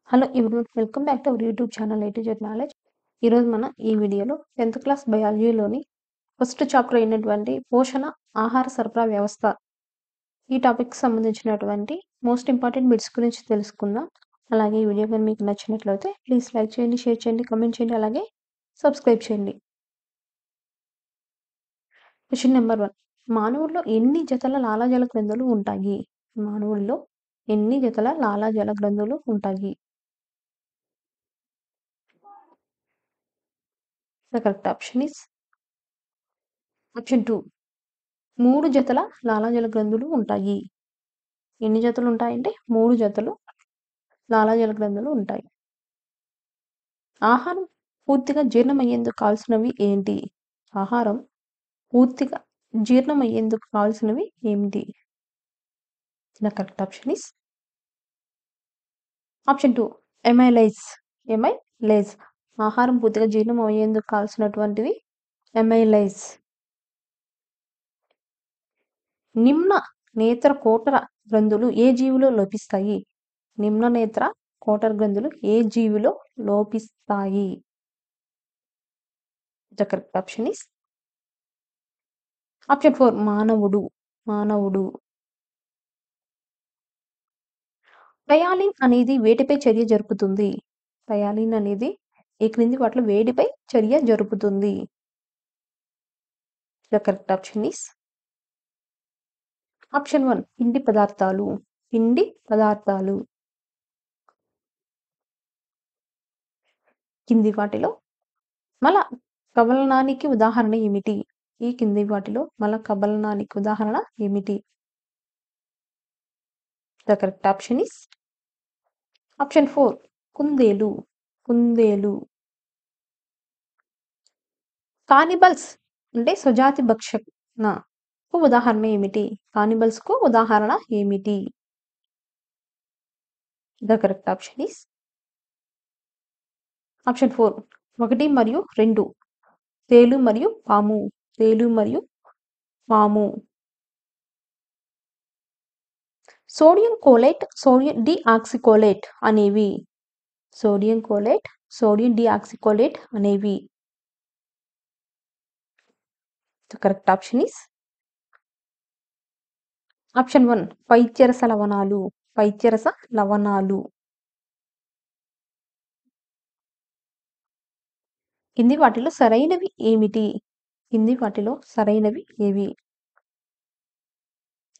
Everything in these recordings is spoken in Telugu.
Hello everyone, welcome back to our YouTube channel A to Z knowledge. ఈరోజు మనం ఈ వీడియోలో 10th క్లాస్ బయాలజీలోని ఫస్ట్ చాప్టర్ అయినటువంటి పోషణ ఆహార సరఫరా వ్యవస్థ ఈ టాపిక్కి సంబంధించినటువంటి మోస్ట్ ఇంపార్టెంట్ బిట్స్ గురించి తెలుసుకుందాం. అలాగే ఈ వీడియో కానీ మీకు నచ్చినట్లయితే ప్లీజ్ లైక్ చేయండి, షేర్ చేయండి, కమెంట్ చేయండి, అలాగే సబ్స్క్రైబ్ చేయండి. Question number 1. మానవుల్లో ఎన్ని జతల లాలాజల గ్రంథులు ఉంటాయి? మానవుల్లో ఎన్ని జతల లాలాజల గ్రంథులు ఉంటాయి? The correct option is option 2. 3 జతల లాలాజల గ్రంథులు ఉంటాయి. ఎన్ని జతలు ఉంటాయంటే 3 జతలు లాలాజల గ్రంథులు ఉంటాయి. ఆహారం పూర్తిగా జీర్ణమయ్యేందుకు కావాల్సినవి ఏంటి? ఆహారం పూర్తిగా జీర్ణమయ్యేందుకు కావాల్సినవి ఏమిటి? The correct option is option 2. ఎమైలైజ్. ఆహారం పూర్తిగా జీర్ణం అయ్యేందుకు కావాల్సినటువంటివి ఎమైలైజ్. నిమ్న నేత్ర కోటర గ్రంథులు ఏ జీవిలో లోపిస్తాయి? నిమ్న నేత్ర కోటర గ్రంథులు ఏ జీవిలో లోపిస్తాయి? The correct option is option 4. మానవుడు. టయాలిన్ అనేది వేటిపై చర్య జరుపుతుంది? టయాలిన్ అనేది ఈ క్రింది వాటిలో వేడిపై చర్య జరుపుతుంది? The correct option is option 1. పిండి పదార్థాలు. కింది వాటిలో మల కబలనానికి ఉదాహరణ ఏమిటి? ఈ కింది వాటిలో మల కబలనానికి ఉదాహరణ ఏమిటి? The correct option is option 4. కుందేలు. కానిబల్స్ అంటే స్వజాతి భక్షణకు ఉదాహరణ ఏమిటి? కానిబల్స్ కు ఉదాహరణ ఏమిటి? The correct option is option 4. 1 మరియు 2. తేలు మరియు పాము. సోడియం కోలేట్, సోడియం డిఆక్సికోలేట్ అనేవి. సోడియం కోలేట్, సోడియం డిఆక్సికోలేట్ అనేవి. The correct option is option 1. పైత్యరస లవణాలు. కింది వాటిలో సరైనవి ఏవి?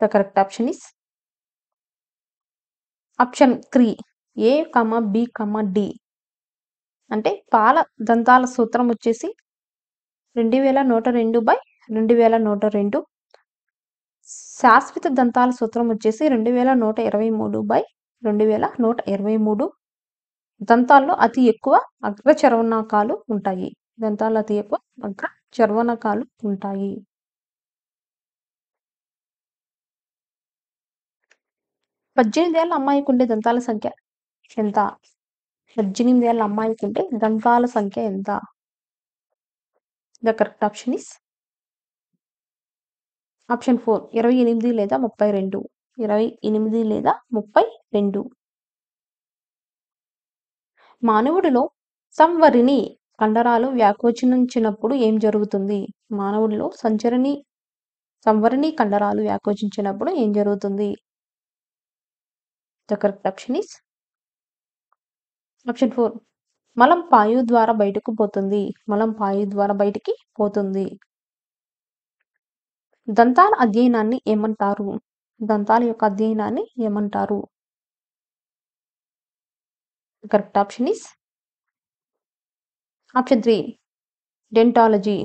The correct option is option 3. A, B, D. అంటే పాల దంతాల సూత్రం వచ్చేసి 2102/2102. శాశ్వత దంతాల సూత్రం వచ్చేసి 2123/2123. దంతాల్లో అతి ఎక్కువ అగ్రచర్వణకాలు ఉంటాయి. 18 ఏళ్ల అమ్మాయికి ఉండే దంతాల సంఖ్య ఎంత? 18 ఏళ్ల అమ్మాయికి ఉండే దంతాల సంఖ్య ఎంత? The correct option is option 4. 28 లేదా 32. 28 లేదా 32. మానవుడిలో సంవరిని కండరాలు వ్యాకోచించినప్పుడు ఏం జరుగుతుంది? మానవుడిలో సంవరిని కండరాలు వ్యాకోచించినప్పుడు ఏం జరుగుతుంది? The correct option is option 4. మలం పాయు ద్వారా బయటికి పోతుంది. దంతాల అధ్యయనాన్ని ఏమంటారు? దంతాల యొక్క అధ్యయనాన్ని ఏమంటారు? The correct option is option 3. డెంటాలజీ.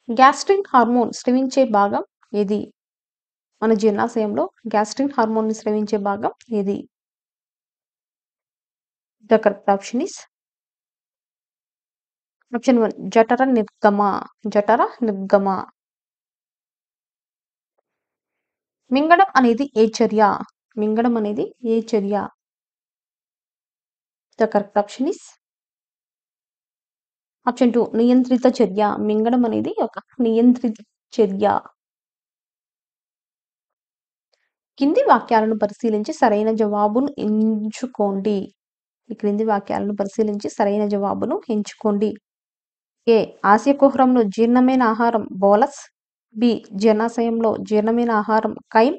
గ్యాస్ట్రిన్ హార్మోన్ స్రవించే భాగం ఏది? మన జీర్ణాశయంలో గ్యాస్ట్రిన్ హార్మోన్ స్రవించే భాగం ఏది? The correct option is option 1. జఠర నిర్గమ. మింగడం అనేది ఏ చర్య? The correct option is option 2. నియంత్రిత చర్య. మింగడం అనేది ఒక నియంత్రిత చర్య. కింది వాక్యాలను పరిశీలించి సరైన జవాబును ఎంచుకోండి. ఈ క్రింది వాక్యాలను పరిశీలించి సరైన జవాబును ఎంచుకోండి. ఏ. ఆశయకుహరంలో జీర్ణమైన ఆహారం బోలస్. బి. జనాశయంలో జీర్ణమైన ఆహారం కైమ్.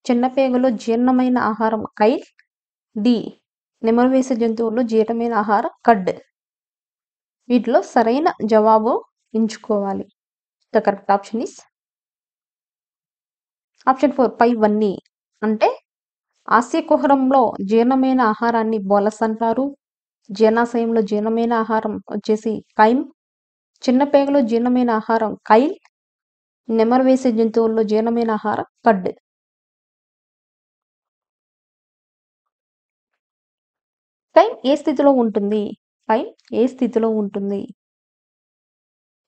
చిన్నపేగులో జీర్ణమైన ఆహారం కైల్. డి. నెమరువేసే జంతువుల్లో జీర్ణమైన ఆహారం కడ్. వీటిలో సరైన జవాబు ఎంచుకోవాలి. The correct option is option 4 పైవన్నీ. అంటే ఆశయకుహరంలో జీర్ణమైన ఆహారాన్ని బోలస్ అంటారు. జీర్ణాశయంలో జీర్ణమైన ఆహారం వచ్చేసి కైమ్. చిన్నపేగలో జీర్ణమైన ఆహారం కైల్. నెమరు వేసే జంతువుల్లో జీర్ణమైన ఆహారం కడ్. కైమ్ ఏ స్థితిలో ఉంటుంది? కైమ్ ఏ స్థితిలో ఉంటుంది?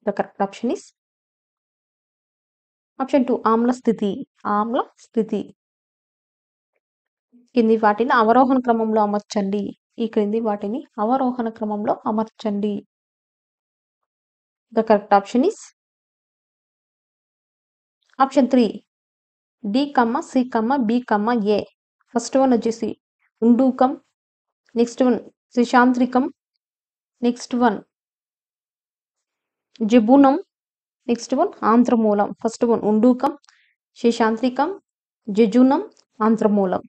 The correct option is option 2 ఆమ్ల స్థితి. ఆమ్ల స్థితి. కింది వాటిని అవరోహణ క్రమంలో అమర్చండి. ఈ క్రింది వాటిని అవరోహణ క్రమంలో అమర్చండి. The correct option is option 3 D, C, B, A. First one వచ్చేసి ఉండూకం. నెక్స్ట్ వన్ శిశాంత్రికం. నెక్స్ట్ వన్ జబూనం. నెక్స్ట్ వన్ ఆంత్రమూలం. ఫస్ట్ వన్ ఉండూకం, శిశాంత్రికం, జజూనం, ఆంత్రమూలం.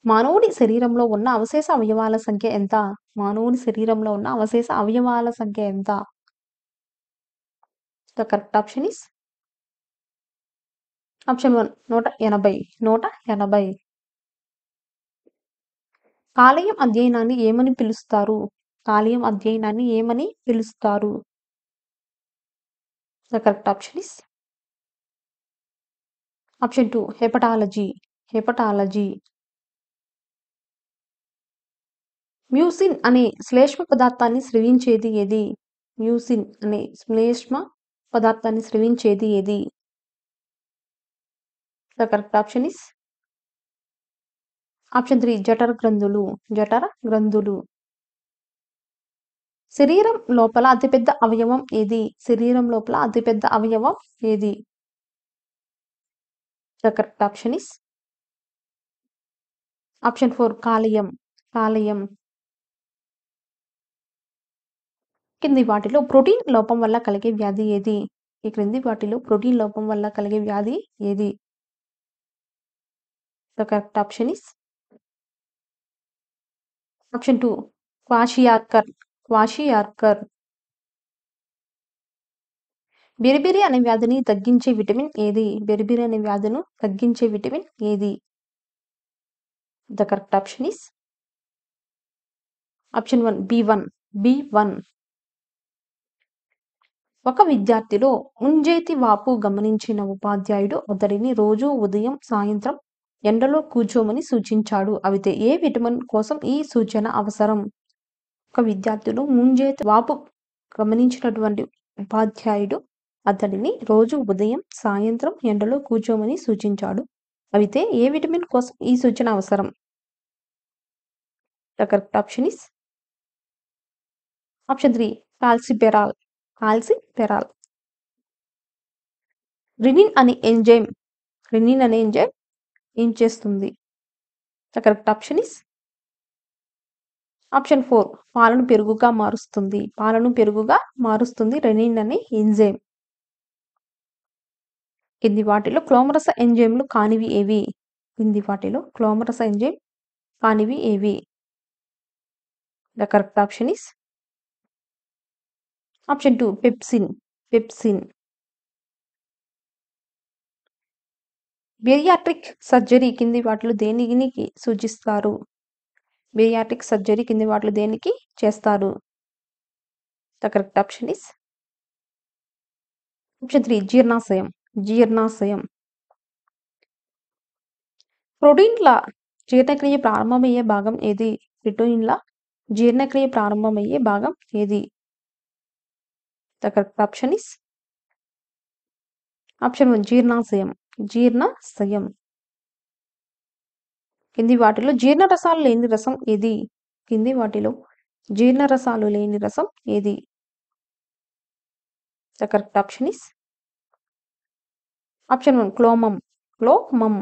మానవుడి శరీరంలో ఉన్న అవశేష అవయవాల సంఖ్య ఎంత? మానవుడి శరీరంలో ఉన్న అవశేష అవయవాల సంఖ్య ఎంత? The correct option is option 1 180. 180. కాలేయం అధ్యయనాన్ని ఏమని పిలుస్తారు? కాలేయం అధ్యయనాన్ని ఏమని పిలుస్తారు? The correct option is option 2 hepatology. Hepatology. Mucin అనే శ్లేష్మ పదార్థాన్ని స్రవించేది ఏది? మ్యూసిన్ అనే శ్లేష్మ పదార్థాన్ని స్రవించేది ఏది? The correct option is option 3 జఠర గ్రంథులు. జఠర గ్రంథులు. శరీరం లోపల అతిపెద్ద అవయవం ఏది? శరీరం లోపల అతిపెద్ద అవయవం ఏది? The correct option is option 4 కాలేయం. కాలేయం. కింది వాటిలో ప్రోటీన్ లోపం వల్ల కలిగే వ్యాధి ఏది? ఈ క్రింది వాటిలో ప్రోటీన్ లోపం వల్ల కలిగే వ్యాధి ఏది? The correct option is option 2 kwashiorkor. Kwashiorkor. Beriberi అనే వ్యాధిని తగ్గించే విటమిన్ ఏది? బెరిబెరి అనే వ్యాధిని తగ్గించే విటమిన్ ఏది? The correct option is option 1 B1. B1. ఒక విద్యార్థిలో ముంజేతి వాపు గమనించిన ఉపాధ్యాయుడు అతడిని రోజు ఉదయం సాయంత్రం ఎండలో కూర్చోమని సూచించాడు. అయితే ఏ విటమిన్ కోసం ఈ సూచన అవసరం? ఒక విద్యార్థిలో ముంజేతి వాపు గమనించినటువంటి ఉపాధ్యాయుడు అతడిని రోజు ఉదయం సాయంత్రం ఎండలో కూర్చోమని సూచించాడు. అయితే ఏ విటమిన్ కోసం ఈ సూచన అవసరం? The correct option is option 3 calciferol. Calciferol. Rennin అనే ఎంజైమ్ ఏం చేస్తుంది? The correct option is option 4 పాలను పెరుగుగా మారుస్తుంది. పాలను పెరుగుగా మారుస్తుంది రెనిన్ అనే ఎంజైమ్. కింది వాటిలో క్లోమరస ఎంజైమ్లు కానివి ఏవి? కింది వాటిలో క్లోమరస ఎంజైమ్ కానివి ఏవి? The correct option is option 2 pepsin. Pepsin. Bariatric surgery కింది వాటిలో దేనికి సూచిస్తారు? బేరియాట్రిక్ సర్జరీ కింది వాటిలో దేనికి చేస్తారు? The correct option is option 3 జీర్ణాశయం. జీర్ణాశయం. ప్రోటీన్ల జీర్ణక్రియ ప్రారంభమయ్యే భాగం ఏది? ప్రోటీన్ల జీర్ణక్రియ ప్రారంభమయ్యే భాగం ఏది? The correct option is option 1 జీర్ణాశయం. జీర్ణాశయం. కింది వాటిలో జీర్ణరసాలు లేని రసం ఏది? కింది వాటిలో జీర్ణరసాలు లేని రసం ఏది? The correct option is option 1 క్లోమం. క్లోమం.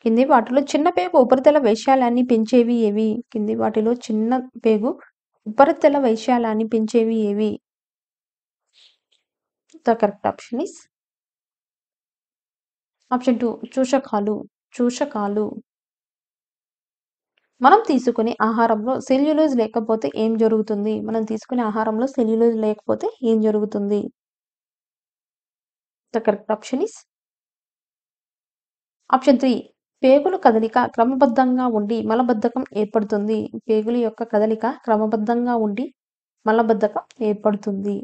కింది వాటిలో చిన్న పేగు ఉపరితల వైశాల్యాన్ని పెంచేవి ఏవి? కింది వాటిలో చిన్న పేగు ఉపరితల వైశాల్యాన్ని పెంచేవి ఏవి? The correct option is option 2 చూషకాలు. చూషకాలు. మనం తీసుకునే ఆహారంలో సెల్యులోజ్ లేకపోతే ఏం జరుగుతుంది? మనం తీసుకునే ఆహారంలో సెల్యులోజ్ లేకపోతే ఏం జరుగుతుంది? The correct option is option 3 పేగుల కదలిక క్రమబద్ధంగా ఉండి మలబద్ధకం ఏర్పడుతుంది. పేగుల యొక్క కదలిక క్రమబద్ధంగా ఉండి మలబద్ధకం ఏర్పడుతుంది.